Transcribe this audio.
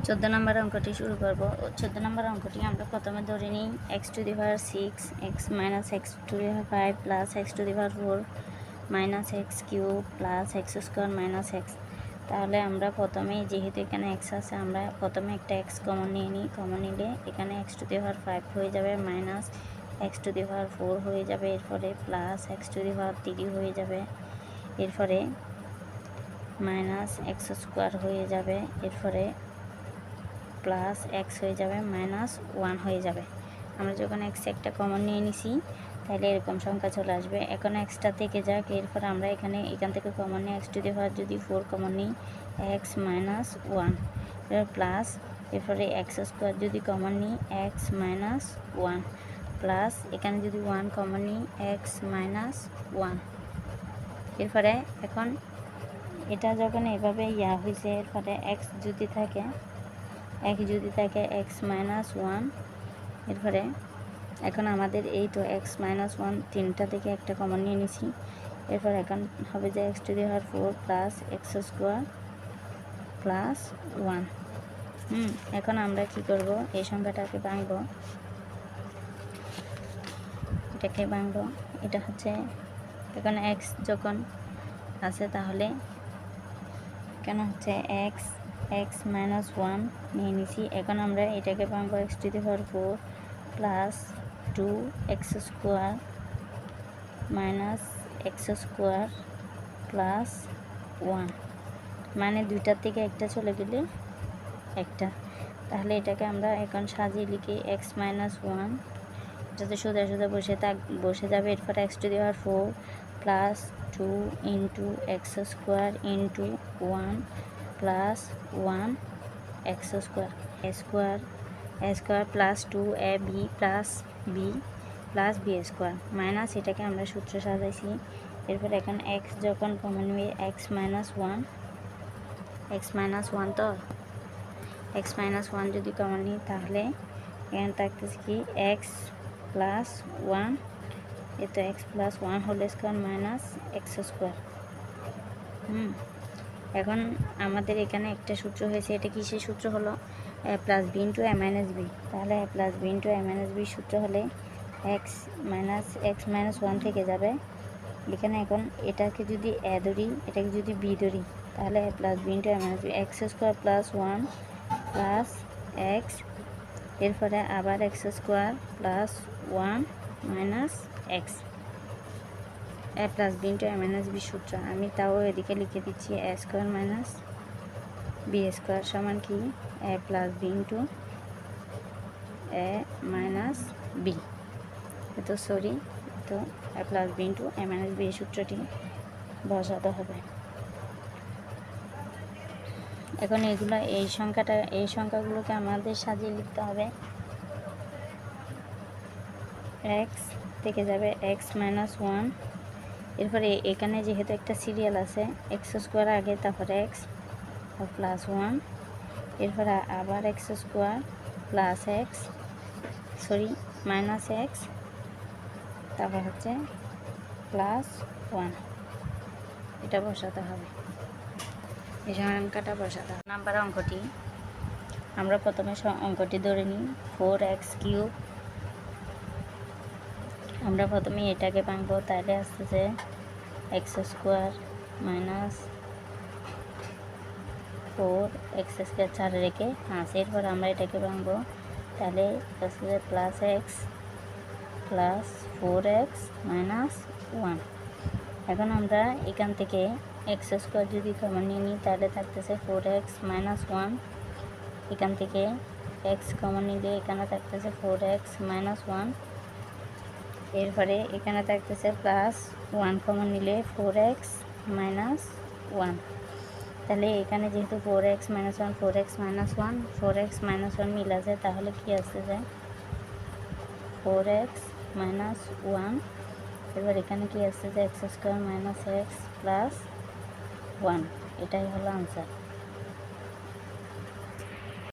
14 নম্বর অঙ্কটি শুরু করব। 14 নম্বর অঙ্কটি আমরা প্রথমে ধরে নিই x two the power 6 x minus x two the power 5 plus x two the power 4 minus x cube plus x square minus x। তাহলে আমরা প্রথমে যেহেতু এখানে x আছে আমরা প্রথমে একটা x কমন নিয়ে নিই। কমন নিলে এখানে x টু দি পাওয়ার 5 হয়ে যাবে, minus x two the power 4 হয়ে যাবে, এরপরে প্লাস x টু দি পাওয়ার 3 হয়ে যাবে, এরপরে মাইনাস x স্কোয়ার হয়ে যাবে, এরপরে প্লাস এক্স হয়ে যাবে, মাইনাস 1 হয়ে যাবে। আমরা যখন এক্স একটা কমন নিয়ে নিছি তাহলে এরকম সংখ্যা চলে আসবে। এখন এক্সটা থেকে যাক, এরপর আমরা এখান থেকে কমন নিই এক্স টু দি পাওয়ার যদি 4 কমন নিই এক্স মাইনাস 1 প্লাস, এরপরে এক্স স্কোয়ার যদি কমন নিই এক্স মাইনাস 1 প্লাস, এখানে যদি 1 কমন নিই এক্স মাইনাস 1। এরপরে এখন এটা যখন এভাবে হয়েছে, এরপরে এক্স যদি থাকে এক্স মাইনাস 1, এরপরে এখন আমাদের এই তো এক্স মাইনাস 1 তিনটা থেকে একটা কমন নিয়ে নিছি। এরপর এখন হবে যে x to the power 4 plus x square plus 1। এখন আমরা কি করব, এই সংখ্যাটাকে ভাঙবো, এটাকে ভাঙবো। এটা হচ্ছে এখন এক্স যখন আছে তাহলে কেন হচ্ছে এক্স মাইনাস 1 নিয়ে নিছি। এখন আমরা এটাকে ভাঙবো x to the power 4 plus 2 x square minus x square plus 1, মানে দুইটার থেকে একটা চলে গেলে একটা। তাহলে এটাকে আমরা এখন সাজিয়ে লিখি এক্স মাইনাস 1, এটাতে সোজা সোজা বসে যাবে। এরপর x to the power 4 plus 2 into x square into 1 plus 1 x square plus 2ab plus b plus b square minus, এটাকে আমরা সূত্র সাজাইছি। এরপর এখন এক্স যখন কমন নিবে এক্স মাইনাস 1 তো এক্স মাইনাস 1 যদি কমন নিই তাহলে এখানে থাকতেছে কি এক্স প্লাস 1, এতো x plus 1 whole square minus x square. এখন আমাদের এখানে একটা সূত্র হয়েছে, এটা কিসের সূত্র হলো এ plus b into a minus B. তাহলে a plus b into a minus b সূত্র হলে এক্স মাইনাস 1 থেকে যাবে। এখানে এখন এটাকে যদি এ ধরি, এটাকে যদি বি ধরি, তাহলে a plus b into a minus b x square plus 1 plus x, এরপরে আবার x square plus 1 minus x, a plus b into a minus b সূত্র। আমি তাও এদিকে লিখে দিচ্ছি a square minus b square সমান কি a plus b into a minus b. তো a plus b into a minus b সূত্রটি বসাতে হবে। এখন এই সংখ্যাগুলোকে আমাদের সাজিয়ে লিখতে হবে। এক্স থেকে যাবে এক্স মাইনাস 1, এরপরে এখানে যেহেতু একটা সিরিয়াল আছে এক্স স্কোয়ার আগে, তারপরে এক্স প্লাস 1, এরপরে আবার x square plus x minus x, তারপর হচ্ছে প্লাস 1। এটা বসাতে হবে, এই সংখ্যাটা বসাতে হবে। নাম্বার অঙ্কটি আমরা প্রথমে অঙ্কটি ধরে নিই 4x কিউব। আমরা প্রথমে এটাকে ভাঙবো, তাহলে আসতেছে x square minus 4x square 4 রেখে 5। এরপর আমরা এটাকে ভাঙবো, তাহলে আসতেছে plus x plus 4x minus 1। এখন আমরা এখান থেকে এক্স স্কোয়ার যদি কমন নিয়ে নিই তাহলে থাকতেছে 4x মাইনাস 1, এখান থেকে এক্স কমন নিলে এখানে থাকতেছে 4x মাইনাস 1, এরপরে এখানে থাকতেছে প্লাস 1 কমন নিলে 4x মাইনাস 1। তাহলে এখানে যেহেতু 4x মাইনাস 1 মিল আছে, তাহলে কি আসতেছে 4x মাইনাস 1। এবার এখানে কি আসতেছে x square minus x plus 1। এটাই হলো আনসার।